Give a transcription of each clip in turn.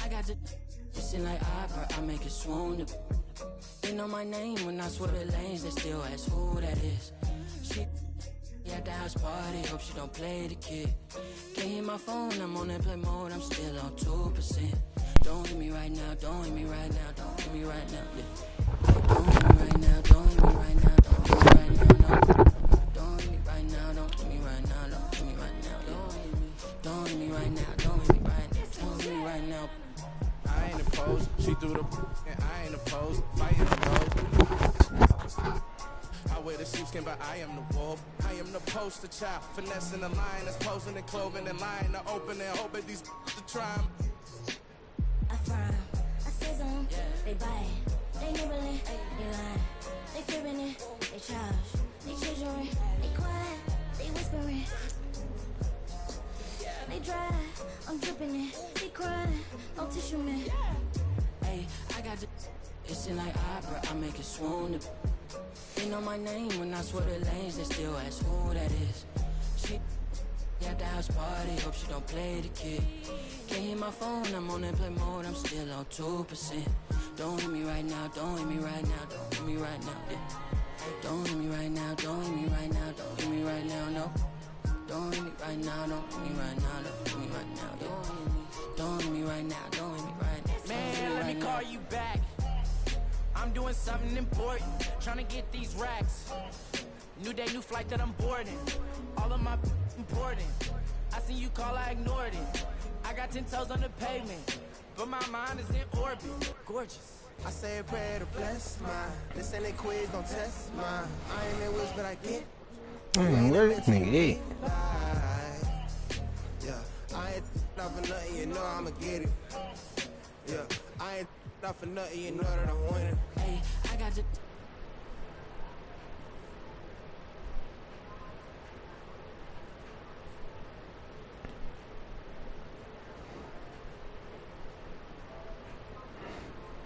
I got the sing like opera, I make it swoon. They know my name when I swear the lanes, they still ask who that is. She at the house party, hope she don't play the kid. Can't hear my phone, I'm on airplane mode, I'm still on 2%. Don't hit me right now, don't hit me right now, don't hit me right now, yeah. Don't hit me right now, don't hit me right now, don't hit me right now, no. Don't hit me right now, don't hit me right now, don't hit me right now, yeah. Don't hit me right now, don't hit me right now, don't hit me right now. I ain't opposed, she threw the and I ain't opposed, fighting the I wear the sheepskin, but I am the wolf. I am the poster child, finessing the line that's posing and clothing and lying to open and hoping these to try 'em. I frown, I sizzle 'em, they buy it, they nibbling, they lying, they fibbing it, they charge, they chiseling, they quiet, they whispering, they dry, I'm dripping it, they crying, no tissue man. Hey, I got the it's in like opera, I make it swoon. They know my name when I swear the lanes, they still ask who that is. She at the house party, hope she don't play the kid. Can't hear my phone, I'm on airplane mode, I'm still on 2%. Don't hit me right now, don't hit me right now, don't hit me right now, yeah. Don't hit me right now, don't hit me right now, don't hit me right now, no. Don't hit me right now, don't hit me right now, don't hit me right now, yeah. Don't hit me right now, don't hit me right now. Man, let me call you back. I'm doing something important, trying to get these racks. New day, new flight that I'm boarding. All of my important. I seen you call, I ignored it. I got 10 toes on the pavement, but my mind is in orbit. Gorgeous. I say a prayer to bless mine. This ain't a quiz, don't test mine. I ain't in woods, but I get. Nigga. Yeah, I ain't not for nothing, you know I'ma get it. Yeah, I ain't not for nothing, you know that I'm winning. Hey, I got the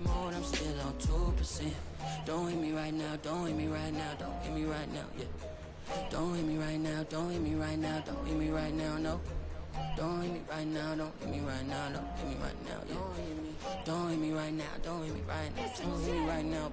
mode, I'm still on 2%. Don't hit me right now, don't hit me right now, don't hit me right now, yeah. Don't hit me right now, don't hit me right now, don't hit me right now, no. Don't hit me right now, don't hit me right now, don't hit me right now, yeah. Don't hit me right now, don't hit me right now, don't hit me right now.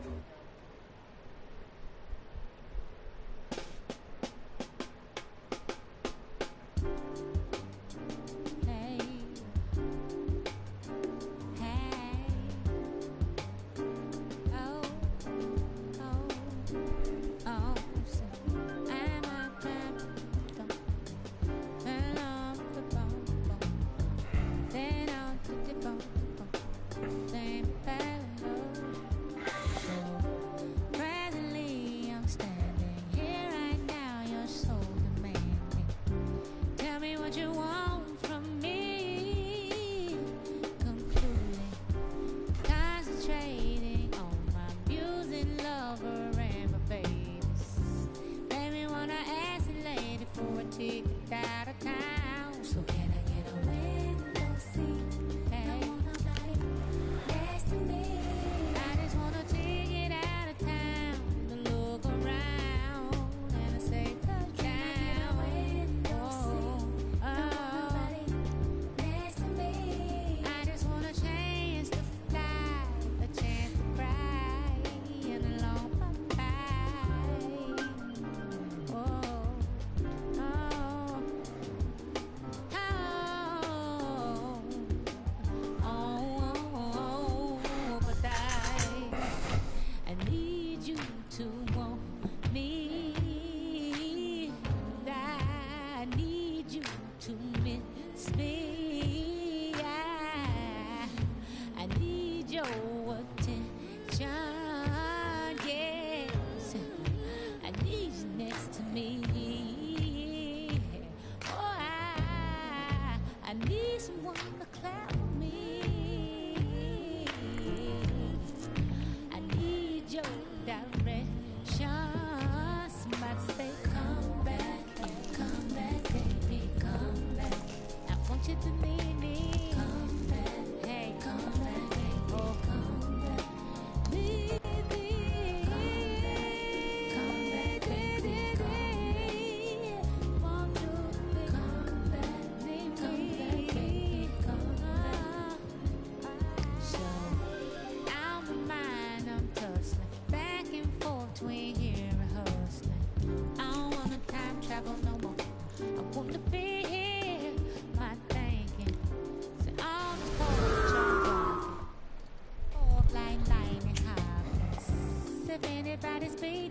You to need me. Come back, hey, come back, oh, come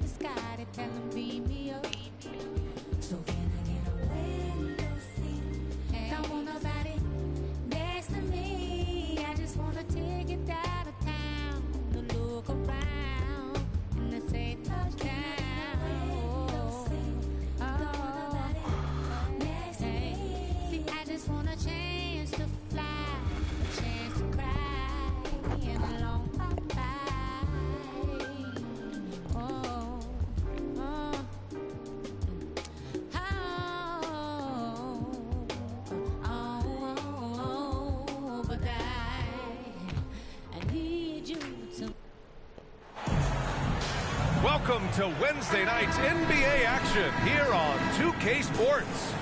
the sky to tell them beam me up. So can I get a window seat? Don't want nobody next to me. I just want to take it out of town to look around and to say touchdown. See, I just want a chance to fly, a chance to cry, and a long bye. Oh, but I need you to. Welcome to Wednesday night's NBA action here on 2K Sports.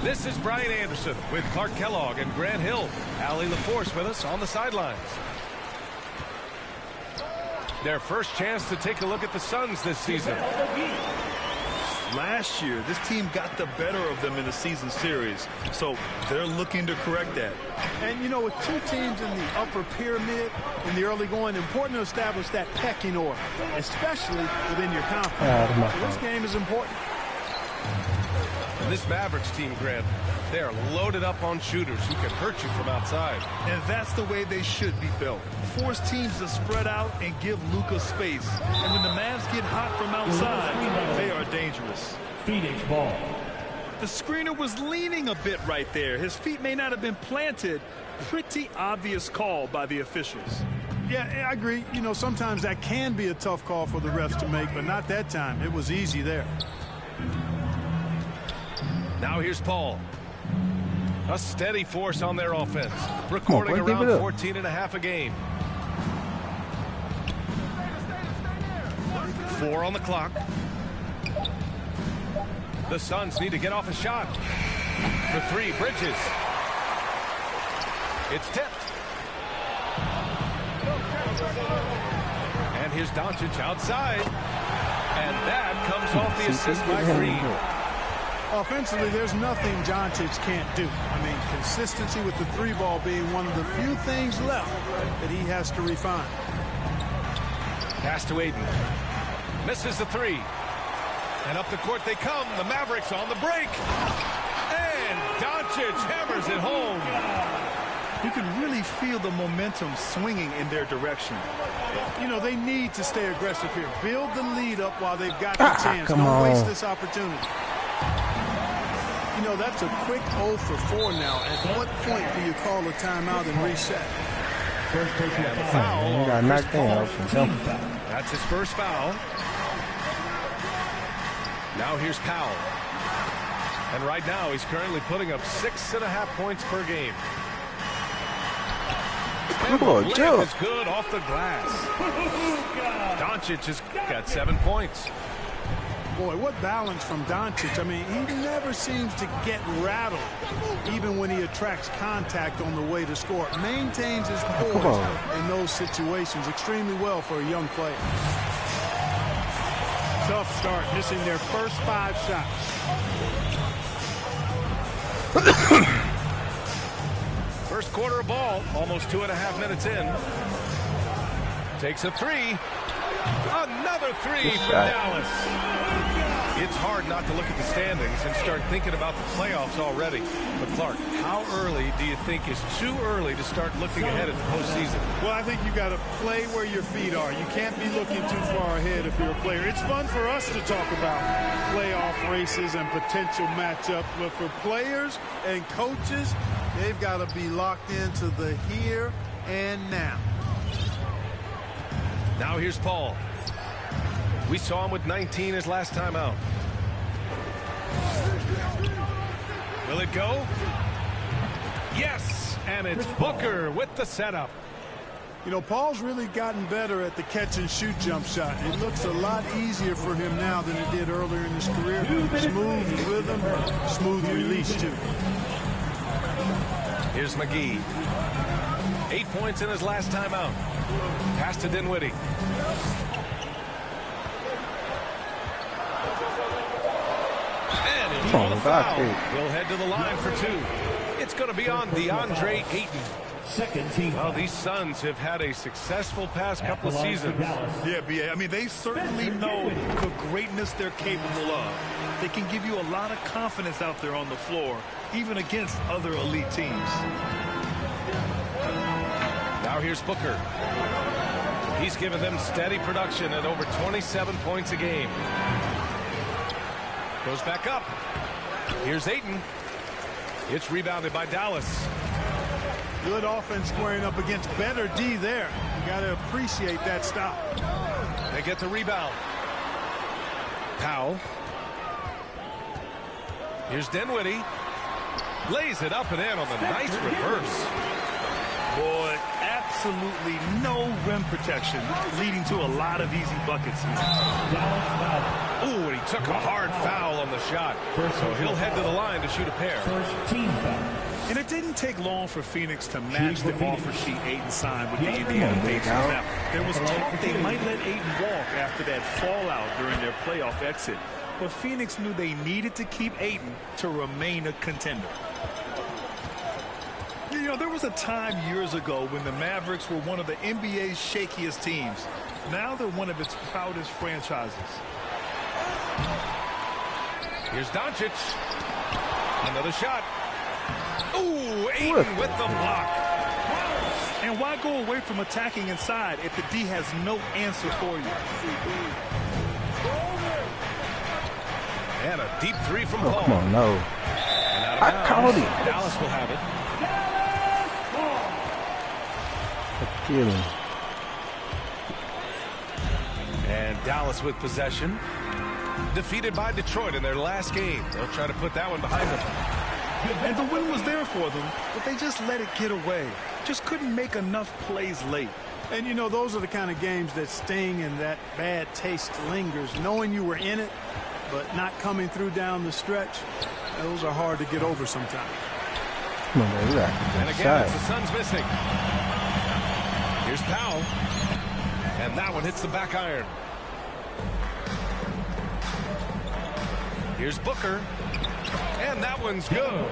This is Brian Anderson with Clark Kellogg and Grant Hill. Allie LaForce with us on the sidelines. Their first chance to take a look at the Suns this season. Last year, this team got the better of them in the season series, so they're looking to correct that. And, you know, with two teams in the upper pyramid in the early going, important to establish that pecking order, especially within your conference. So this game is important. And this Mavericks team, Grant, they are loaded up on shooters who can hurt you from outside. And that's the way they should be built. Force teams to spread out and give Luka space. And when the Mavs get hot from outside, they are dangerous. Phoenix ball. The screener was leaning a bit right there. His feet may not have been planted. Pretty obvious call by the officials. Yeah, I agree. You know, sometimes that can be a tough call for the refs to make, but not that time. It was easy there. Now here's Paul. A steady force on their offense, recording around 14 and a half a game. 4 on the clock. The Suns need to get off a shot. For 3, Bridges. It's tipped. And here's Doncic outside. And that comes off the assist by Green. Offensively, there's nothing Doncic can't do. I mean, consistency with the 3-ball being one of the few things left that he has to refine. Pass to Aiden. Misses the 3. And up the court they come. The Mavericks on the break. And Doncic hammers it home. You can really feel the momentum swinging in their direction. You know, they need to stay aggressive here. Build the lead up while they've got the chance. Don't waste this opportunity. You know, that's a quick 0 for 4 now. At what point do you call a timeout and reset? And the foul. Got knocked down. That's his first foul. Now here's Powell. And right now he's currently putting up 6.5 points per game. And the is good off the glass. Doncic has got 7 points. Boy, what balance from Doncic. I mean, he never seems to get rattled, even when he attracts contact on the way to score. Maintains his poise in those situations extremely well for a young player. Tough start, missing their first 5 shots. First quarter of ball, almost 2.5 minutes in. Takes a 3. Another 3 for Dallas. It's hard not to look at the standings and start thinking about the playoffs already. But Clark, how early do you think is too early to start looking ahead at the postseason? Well, I think you got to play where your feet are. You can't be looking too far ahead if you're a player. It's fun for us to talk about playoff races and potential matchups, but for players and coaches, they've got to be locked into the here and now. Now here's Paul. We saw him with 19 his last time out. Will it go? Yes, and it's Booker with the setup. You know, Paul's really gotten better at the catch-and-shoot jump shot. It looks a lot easier for him now than it did earlier in his career. Smooth rhythm, smooth release, too. Here's McGee. 8 points in his last time out. Pass to Dinwiddie. And he'll foul. He'll head to the line for 2. It's going to be on DeAndre Ayton. second team. Well, these Suns have had a successful past couple of seasons. Yeah, B.A. I mean, they certainly know the greatness they're capable of. They can give you a lot of confidence out there on the floor, even against other elite teams. Now here's Booker. He's given them steady production at over 27 points a game. Goes back up. Here's Ayton. It's rebounded by Dallas. Good offense squaring up against better D there. You got to appreciate that stop. They get the rebound. Powell. Here's Dinwiddie. Lays it up and in on the nice reverse. Boy, absolutely no rim protection, leading to a lot of easy buckets. Ooh, and he took a hard foul on the shot. So he'll head to the line to shoot a pair. First team foul. And it didn't take long for Phoenix to match the offer sheet Ayton signed with the Indiana Pacers. Now, there was talk they might let Ayton walk after that fallout during their playoff exit. But Phoenix knew they needed to keep Ayton to remain a contender. You know, there was a time years ago when the Mavericks were one of the NBA's shakiest teams. Now they're one of its proudest franchises. Here's Doncic. Another shot. Ooh, Ayton with the block. And why go away from attacking inside if the D has no answer for you? And a deep three from Paul. Come on, no. I called it. Dallas will have it. Kill him. And Dallas with possession. Defeated by Detroit in their last game. They'll try to put that one behind them. And the win was there for them, but they just let it get away. Just couldn't make enough plays late. And, you know, those are the kind of games that sting and that bad taste lingers. Knowing you were in it, but not coming through down the stretch, those are hard to get over sometimes. Come on, man. And again, it's the Suns missing. Here's Powell. And that one hits the back iron. Here's Booker. And that one's good.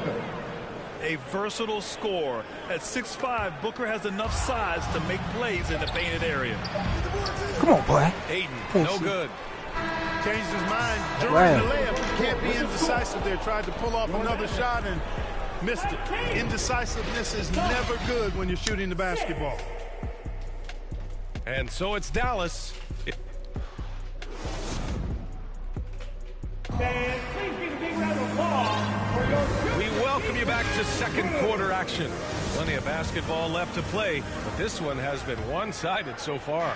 A versatile scorer. At 6'5", Booker has enough size to make plays in the painted area. Come on, boy. Ayton, no good. Changed his mind during the layup. He can't be indecisive there. Tried to pull off another shot and missed it. Indecisiveness is never good when you're shooting the basketball. And so it's Dallas. We welcome you back to second quarter action. Plenty of basketball left to play, but this one has been one-sided so far.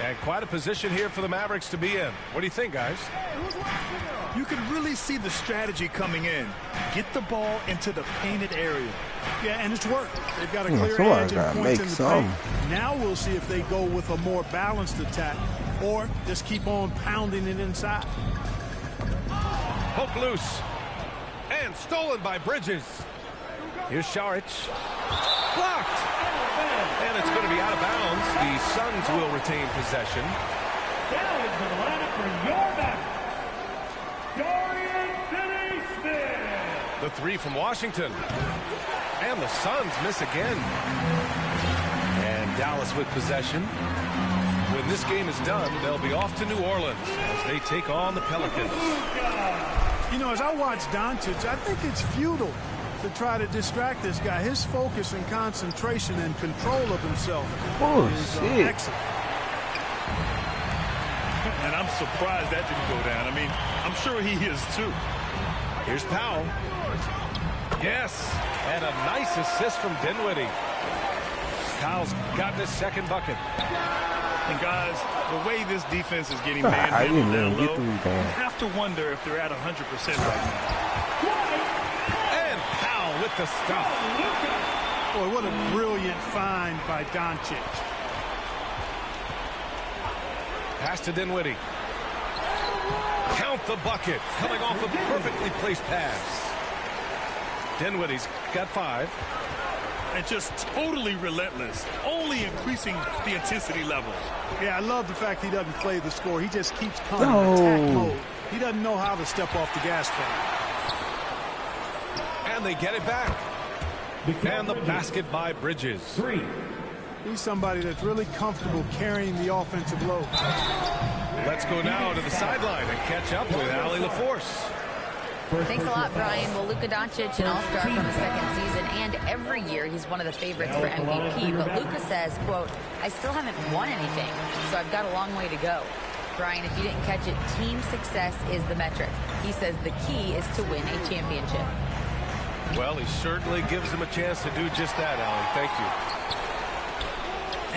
And quite a position here for the Mavericks to be in. What do you think, guys? You can really see the strategy coming in. Get the ball into the painted area. Yeah, and it's worked. They've got a clear edge and points in the paint. Now we'll see if they go with a more balanced attack or just keep on pounding it inside. Poke loose. And stolen by Bridges. Here's Šarić. Blocked. And it's going to be out of bounds. The Suns will retain possession. Down into the lineup for your back. Dorian Finney-Smith. The three from Washington. And the Suns miss again. And Dallas with possession. When this game is done, they'll be off to New Orleans as they take on the Pelicans. You know, as I watch Doncic, I think it's futile to try to distract this guy. His focus and concentration and control of himself is excellent. And I'm surprised that didn't go down. I mean, I'm sure he is too. Here's Powell. Yes, and a nice assist from Dinwiddie. Kyle's gotten his second bucket. And guys, the way this defense is getting man-handled down low, you have to wonder if they're at 100% right now. And Powell with the stuff. Boy, what a brilliant find by Doncic. Pass to Dinwiddie. Count the bucket. Coming off a perfectly placed pass. Dinwiddie's got 5. And just totally relentless, only increasing the intensity level. Yeah, I love the fact he doesn't play the score. He just keeps coming attack mode. He doesn't know how to step off the gas pedal. And they get it back. And the basket by Bridges. 3. He's somebody that's really comfortable carrying the offensive load. Let's go now to the sideline and catch up with Allie LaForce. Thanks a lot, Brian. Well, Luka Doncic, an all-star from the second season, and every year he's one of the favorites for MVP. But Luka says, quote, I still haven't won anything, so I've got a long way to go. Brian, if you didn't catch it, team success is the metric. He says the key is to win a championship. Well, he certainly gives him a chance to do just that, Allen. Thank you.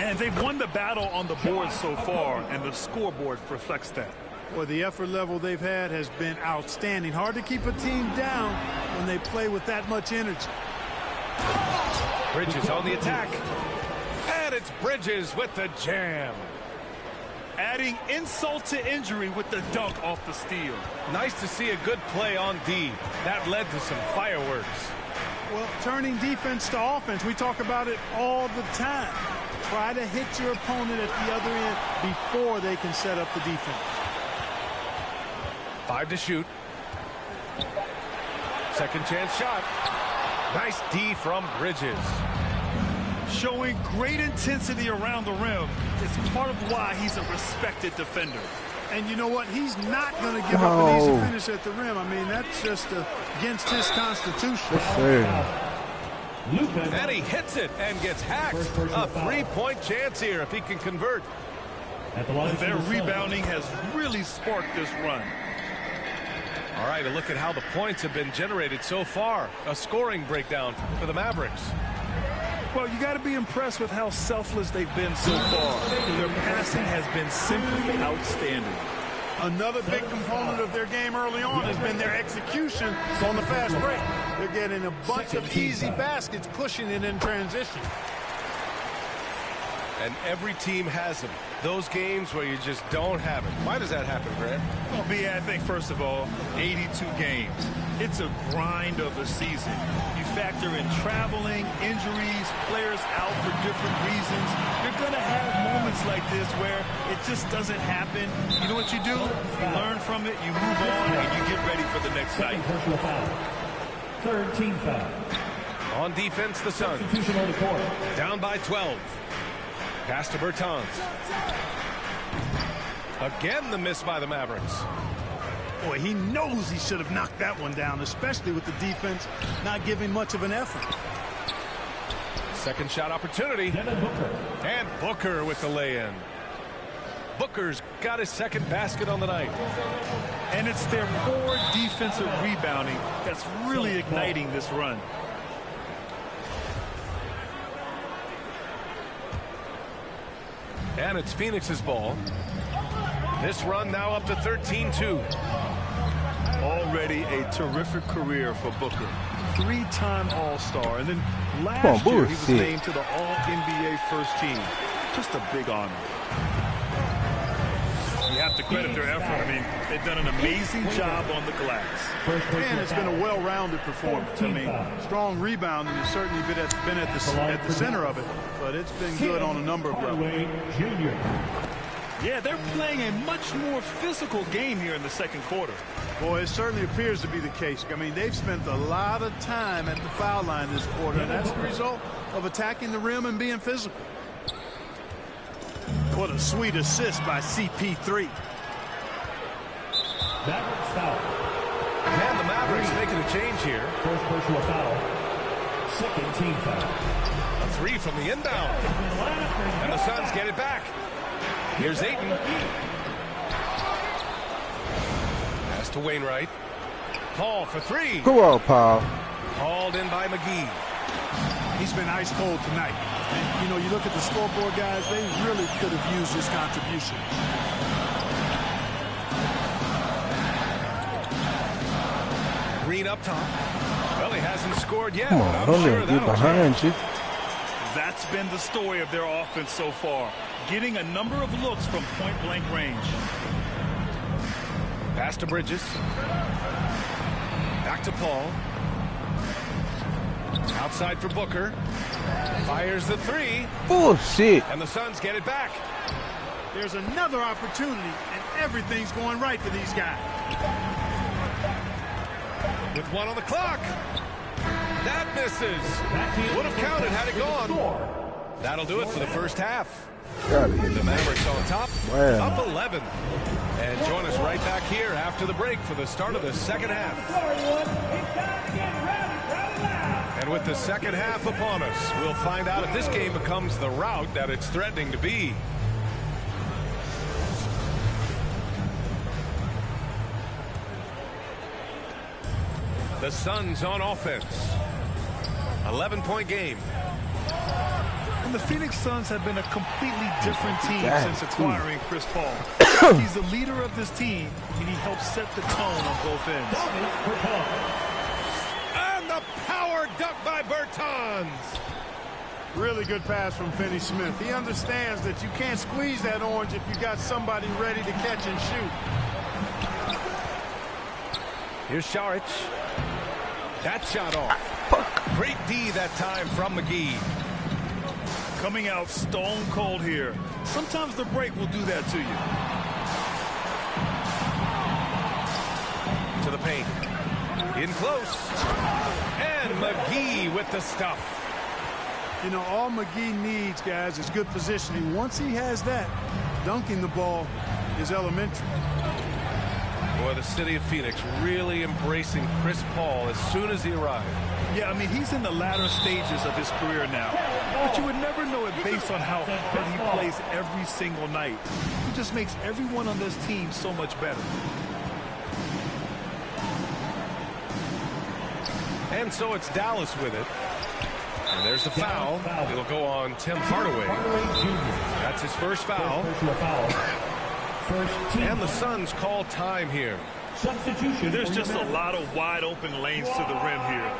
And they've won the battle on the board so far, and the scoreboard reflects that. Well, the effort level they've had has been outstanding. Hard to keep a team down when they play with that much energy. Bridges on the attack. And it's Bridges with the jam. Adding insult to injury with the dunk off the steal. Nice to see a good play on D. That led to some fireworks. Well, turning defense to offense, we talk about it all the time. Try to hit your opponent at the other end before they can set up the defense. 5 to shoot. Second chance shot. Nice D from Bridges. Showing great intensity around the rim is part of why he's a respected defender. And you know what? He's not going to give up an easy finish at the rim. I mean, that's just against his constitution. And he hits it and gets hacked. A three-point chance here if he can convert. Their rebounding has really sparked this run. All right, a look at how the points have been generated so far. A scoring breakdown for the Mavericks. Well, you got to be impressed with how selfless they've been so far. Their passing has been simply outstanding. Another big component of their game early on has been their execution on the fast break. They're getting a bunch of easy baskets, pushing it in transition. And every team has them. Those games where you just don't have it. Why does that happen, Grant? Well, B, I think, first of all, 82 games. It's a grind of a season. You factor in traveling, injuries, players out for different reasons. You're going to have moments like this where it just doesn't happen. You know what you do? You learn from it, you move on, and you get ready for the next night. Third team foul. On defense, the Suns. Down by 12. Pass to Bertans. Again, the miss by the Mavericks. Boy, he knows he should have knocked that one down, especially with the defense not giving much of an effort. Second shot opportunity. And Booker with the lay-in. Booker's got his second basket on the night. And it's their poor defensive rebounding that's really igniting this run. And it's Phoenix's ball. This run now up to 13-2. Already a terrific career for Booker. 3-time All-Star. And then last year he was named to the All-NBA first team. Just a big honor. You have to credit their effort. I mean, they've done an amazing job on the glass. And it's been a well-rounded performance. I mean, strong rebounding has certainly been at the center of it, but it's been good on a number of levels. Yeah, they're playing a much more physical game here in the second quarter. Boy, it certainly appears to be the case. I mean, they've spent a lot of time at the foul line this quarter, and that's the result of attacking the rim and being physical. What a sweet assist by CP3. Mavericks foul. And the Mavericks making a change here. First personal foul. Second team foul. A three from the inbound. And the Suns get it back. Here's Ayton. Pass to Wainwright. Paul for three. Go on, Paul. Hauled in by McGee. He's been ice cold tonight. And, you know, you look at the scoreboard, guys, they really could have used his contribution. Green up top. Well, he hasn't scored yet. Come on, don't let him get behind you. That's been the story of their offense so far. Getting a number of looks from point-blank range. Pass to Bridges. Back to Paul. Outside for Booker. Fires the three. Bullshit. And the Suns get it back. There's another opportunity, and everything's going right for these guys. With one on the clock. That misses. Would have counted had it gone. That'll do it for the first half. The Mavericks on top, up 11. And join us right back here after the break for the start of the second half. And with the second half upon us, we'll find out if this game becomes the rout that it's threatening to be. The Suns on offense. 11-point game. And the Phoenix Suns have been a completely different team since acquiring Chris Paul. He's the leader of this team, and he helps set the tone on both ends. And the power dunk by Bertans. Really good pass from Finney-Smith. He understands that you can't squeeze that orange if you got somebody ready to catch and shoot. Here's Saric. That shot off. Great D that time from McGee. Coming out stone cold here. Sometimes the break will do that to you. To the paint. In close. And McGee with the stuff. You know, all McGee needs, guys, is good positioning. Once he has that, dunking the ball is elementary. Boy, the city of Phoenix really embracing Chris Paul as soon as he arrived. Yeah, I mean, he's in the latter stages of his career now. But you would never know it based on how hard he plays every single night. He just makes everyone on this team so much better. And so it's Dallas with it. And there's the foul. It'll go on Tim Hardaway. That's his first foul. And the Suns call time here. Substitution. There's just a lot of wide open lanes to the rim here.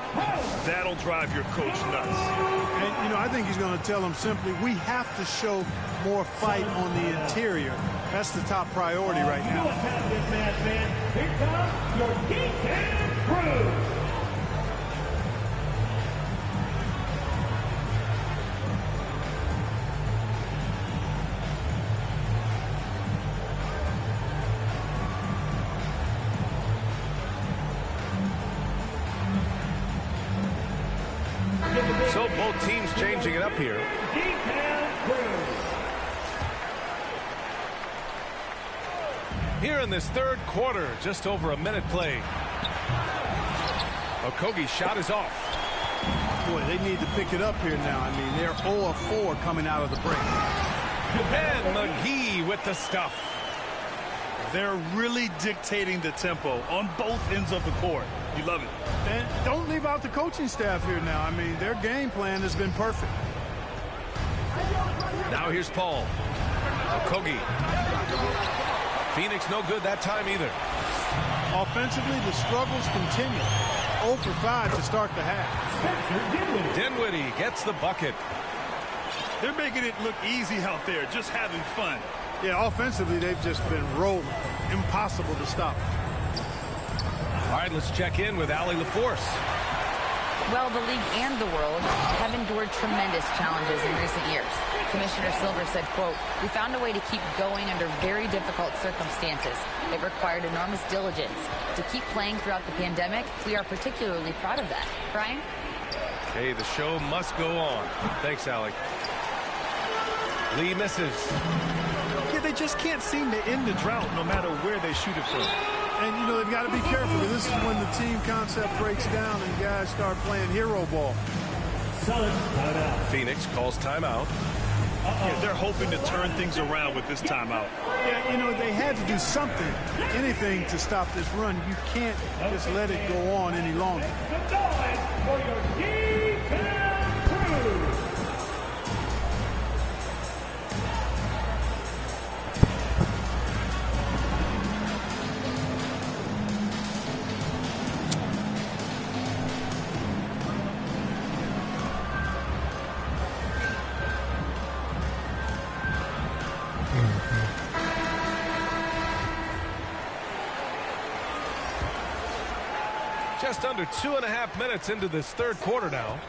That'll drive your coach nuts. And, you know, I think he's going to tell them simply, we have to show more fight on the interior. That's the top priority right now. Here comes your D10 crew. So both teams changing it up here. Here in this third quarter, just over a minute played. Okogie's shot is off. Boy, they need to pick it up here now. I mean, they're 0 of 4 coming out of the break. And McGee with the stuff. They're really dictating the tempo on both ends of the court. You love it. And don't leave out the coaching staff here now. I mean, their game plan has been perfect. Now here's Paul. Okogie. Phoenix no good that time either. Offensively, the struggles continue. 0 for 5 to start the half. Dinwiddie gets the bucket. They're making it look easy out there, just having fun. Yeah, offensively, they've just been rolling. Impossible to stop. All right, let's check in with Allie LaForce. Well, the league and the world have endured tremendous challenges in recent years. Commissioner Silver said, quote, "We found a way to keep going under very difficult circumstances. It required enormous diligence. To keep playing throughout the pandemic, we are particularly proud of that." Brian? Hey, the show must go on. Thanks, Allie. Lee misses. Yeah, they just can't seem to end the drought no matter where they shoot it from. And, you know, they've got to be careful. This is when the team concept breaks down and guys start playing hero ball. Phoenix calls timeout. Yeah, they're hoping to turn things around with this timeout. Yeah, you know, they had to do something, anything to stop this run. You can't just let it go on any longer. Just under 2.5 minutes into this third quarter now.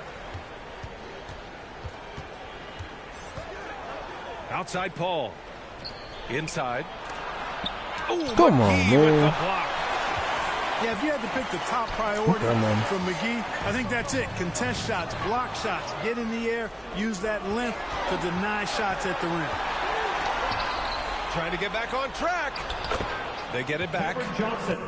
Outside Paul. Inside. Ooh, Come on, McGee with man. the block. Yeah, if you had to pick the top priority from McGee, I think that's it. Contest shots, block shots, get in the air, use that length to deny shots at the rim. Trying to get back on track. They get it back. Johnson.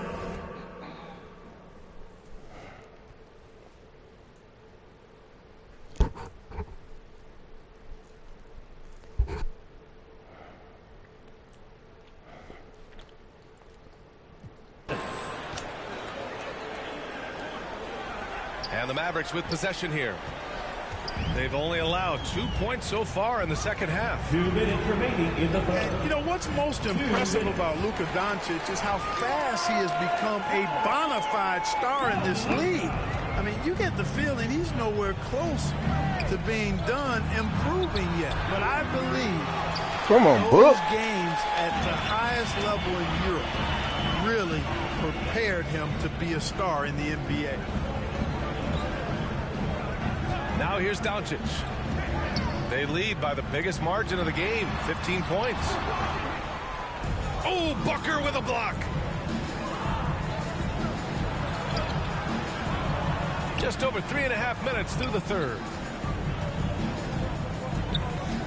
And the Mavericks with possession here. They've only allowed 2 points so far in the second half. 2 minutes remaining in the third. And, you know, what's most impressive about Luka Doncic is how fast he has become a bona fide star in this league. I mean, you get the feeling he's nowhere close to being done improving yet. But I believe those games at the highest level in Europe really prepared him to be a star in the NBA. Now here's Doncic. They lead by the biggest margin of the game, 15 points. Oh, Booker with a block. Just over 3.5 minutes through the third.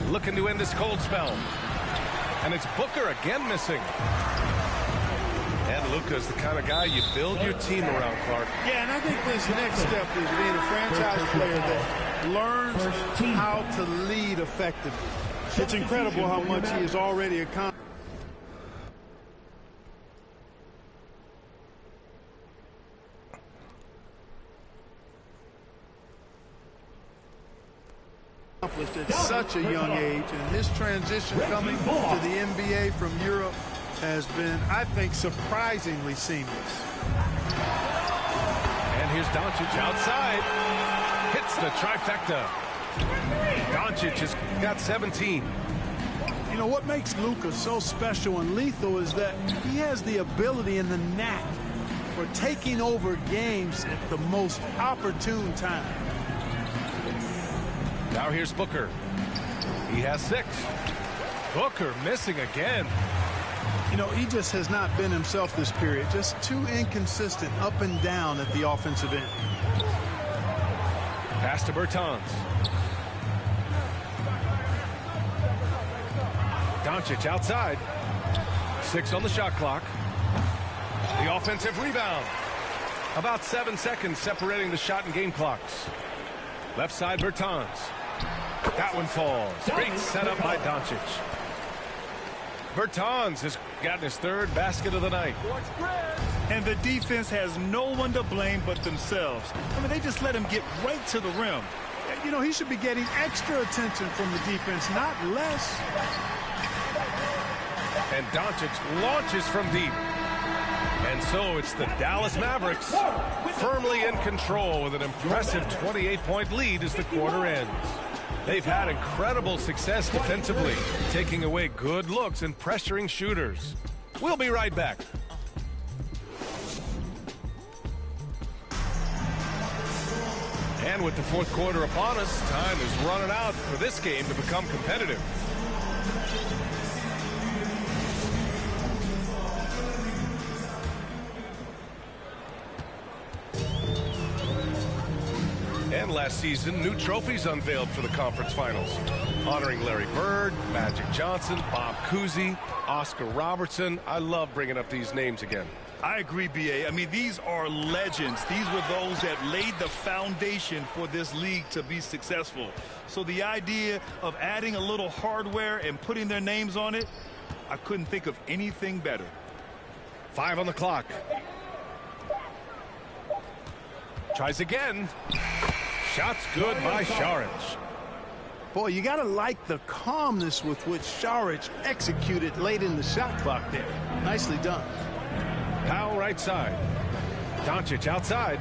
Looking to end this cold spell. And it's Booker again missing. And Luka's the kind of guy you build your team around, Clark. Yeah, and I think this next step is being a franchise player that learns how to lead effectively. It's incredible how much he has already accomplished. At such a young age, and his transition coming to the NBA from Europe has been, I think, surprisingly seamless. And here's Doncic outside. Hits the trifecta. Doncic has got 17. You know, what makes Luka so special and lethal is that he has the ability and the knack for taking over games at the most opportune time. Now here's Booker. He has 6. Booker missing again. You know, he just has not been himself this period. Just too inconsistent up and down at the offensive end. Pass to Bertans. Doncic outside. 6 on the shot clock. The offensive rebound. About 7 seconds separating the shot and game clocks. Left side, Bertans. That one falls. Great setup by Doncic. Bertans has gotten his 3rd basket of the night. And the defense has no one to blame but themselves. I mean, they just let him get right to the rim. You know, he should be getting extra attention from the defense, not less. And Doncic launches from deep. And so it's the Dallas Mavericks firmly in control with an impressive 28-point lead as the quarter ends. They've had incredible success defensively, taking away good looks and pressuring shooters. We'll be right back. And with the 4th quarter upon us, time is running out for this game to become competitive. And last season, new trophies unveiled for the conference finals, honoring Larry Bird, Magic Johnson, Bob Cousy, Oscar Robertson. I love bringing up these names again. I agree, B.A. I mean, these are legends. These were those that laid the foundation for this league to be successful. So the idea of adding a little hardware and putting their names on it, I couldn't think of anything better. 5 on the clock. Tries again. Shot's good by Šarić. Boy, you got to like the calmness with which Šarić executed late in the shot clock there. Nicely done. Powell right side. Doncic outside.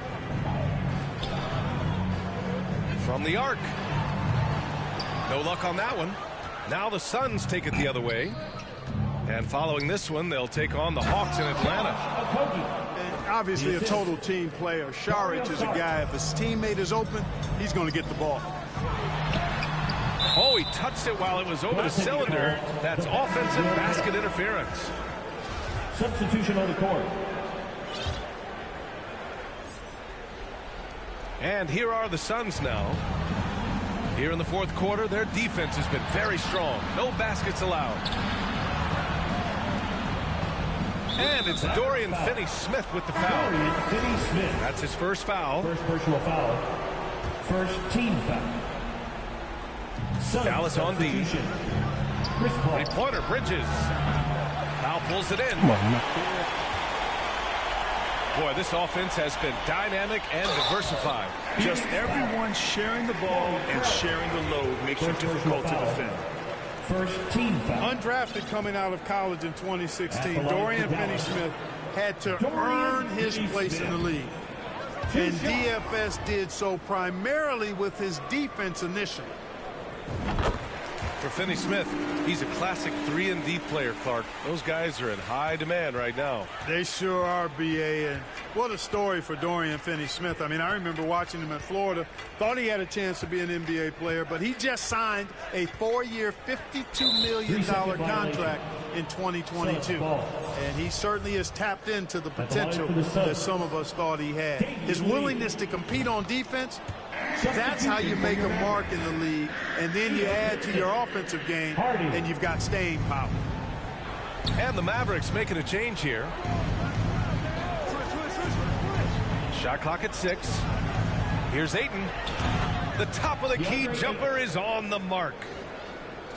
From the arc. No luck on that one. Now the Suns take it the other way. And following this one, they'll take on the Hawks in Atlanta. And obviously a total team player. Šarić is a guy, if his teammate is open, he's going to get the ball. Oh, he touched it while it was over the cylinder. That's offensive basket interference. Substitution on the court. And here are the Suns now. Here in the fourth quarter, their defense has been very strong. No baskets allowed. And it's Dorian Finney-Smith with the foul. That's his first foul. First personal foul. First team foul. Dallas on D. Three-pointer, Bridges. Foul pulls it in. Boy, this offense has been dynamic and diversified. Just everyone sharing the ball and sharing the load makes it difficult to defend. First team foul. Undrafted coming out of college in 2016, Dorian Finney-Smith had to earn his place in the league. And DFS did so primarily with his defense initially. For Finney-Smith, he's a classic 3-and-D player, Clark. Those guys are in high demand right now. They sure are, BA, and what a story for Dorian Finney-Smith. I mean, I remember watching him at Florida, thought he had a chance to be an NBA player, but he just signed a 4-year, $52 million contract in 2022. And he certainly has tapped into the potential that some of us thought he had. His willingness to compete on defense, that's how you make a mark in the league, and then you add to your offensive game, and you've got staying power. And the Mavericks making a change here. Shot clock at 6. Here's Ayton. The top of the key jumper is on the mark.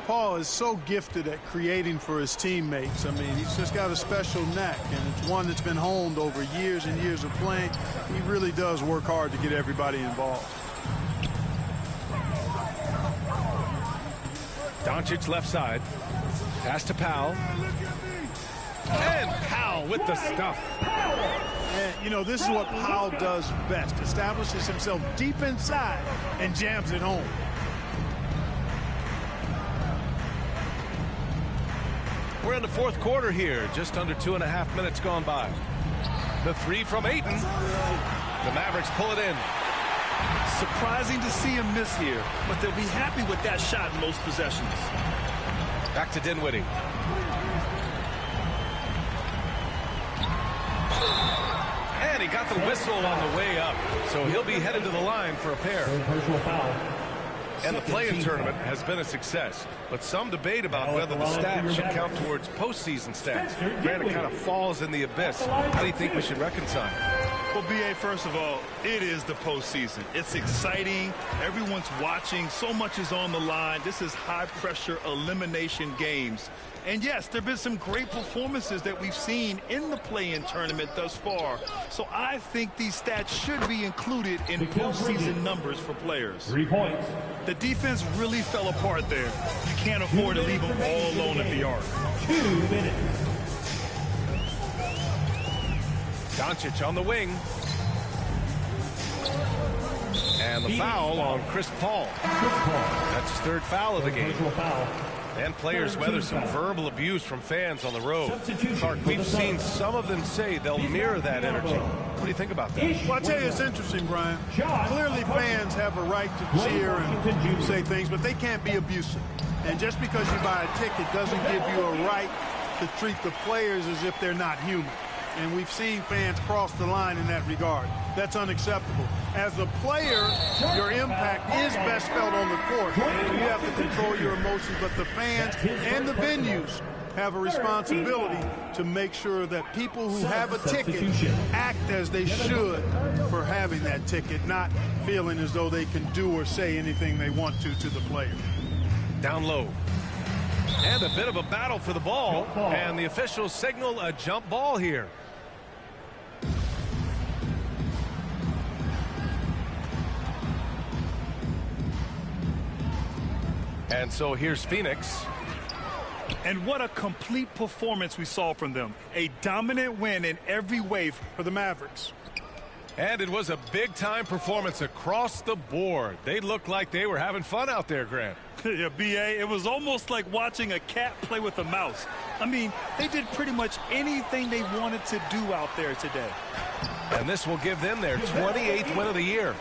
Paul is so gifted at creating for his teammates. I mean, he's just got a special knack, and it's one that's been honed over years and years of playing. He really does work hard to get everybody involved. Doncic left side. Pass to Powell. And Powell with the stuff. And, you know, this is what Powell does best. Establishes himself deep inside and jams it home. We're in the fourth quarter here. Just under 2.5 minutes gone by. The three from Ayton. The Mavericks pull it in. Surprising to see him miss here, but they'll be happy with that shot in most possessions. Back to Dinwiddie. And he got the whistle on the way up, so he'll be headed to the line for a pair. Personal foul. And the play-in tournament has been a success, but some debate about whether the stats should count towards postseason stats. Granted, it kind of falls in the abyss. How do you think we should reconcile? Well, BA, first of all, it is the postseason. It's exciting. Everyone's watching. So much is on the line. This is high-pressure elimination games. And yes, there have been some great performances that we've seen in the play-in tournament thus far. So I think these stats should be included in postseason numbers for players. 3 points. The defense really fell apart there. You can't afford to leave them all alone at the arc. 2 minutes. Doncic on the wing. And the foul on Chris Paul. That's his third foul of the game. And players weather some verbal abuse from fans on the road. Clark, we've seen some of them say they'll mirror that energy. What do you think about that? Well, I'll tell you, it's interesting, Brian. Clearly fans have a right to cheer and say things, but they can't be abusive. And just because you buy a ticket doesn't give you a right to treat the players as if they're not human. And we've seen fans cross the line in that regard. That's unacceptable. As a player, your impact is best felt on the court. You have to control your emotions, but the fans and the venues have a responsibility to make sure that people who have a ticket act as they should for having that ticket, not feeling as though they can do or say anything they want to the player. Down low. And a bit of a battle for the ball. And the officials signal a jump ball here. And so here's Phoenix. And what a complete performance we saw from them. A dominant win in every way for the Mavericks. And it was a big-time performance across the board. They looked like they were having fun out there, Grant. Yeah, BA, it was almost like watching a cat play with a mouse. I mean, they did pretty much anything they wanted to do out there today. And this will give them their 28th win of the year.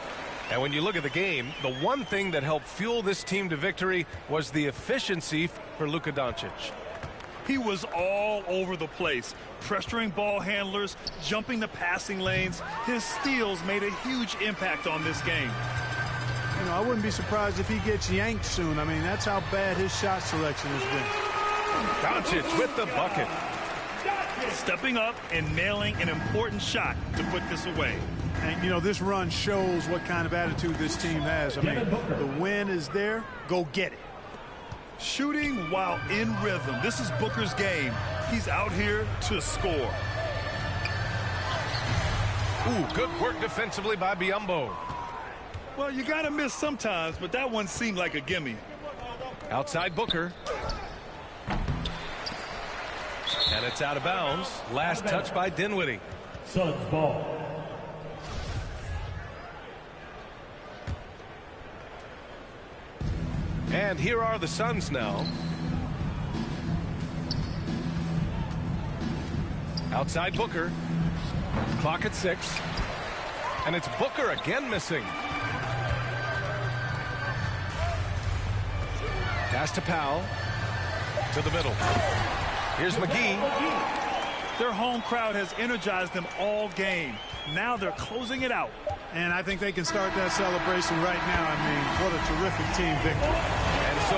And when you look at the game, the one thing that helped fuel this team to victory was the efficiency for Luka Doncic. He was all over the place, pressuring ball handlers, jumping the passing lanes. His steals made a huge impact on this game. You know, I wouldn't be surprised if he gets yanked soon. I mean, that's how bad his shot selection has been. Doncic with the bucket. Stepping up and nailing an important shot to put this away. And, you know, this run shows what kind of attitude this team has. I mean, the win is there. Go get it. Shooting while in rhythm. This is Booker's game. He's out here to score. Ooh, good work defensively by Biyombo. Well, you got to miss sometimes, but that one seemed like a gimme. Outside Booker. And it's out of bounds. Last touch by Dinwiddie. Suns ball. And here are the Suns now. Outside Booker. Clock at 6. And it's Booker again missing. Pass to Powell. To the middle. Here's McGee. Their home crowd has energized them all game. Now they're closing it out. And I think they can start that celebration right now. I mean, what a terrific team victory. And so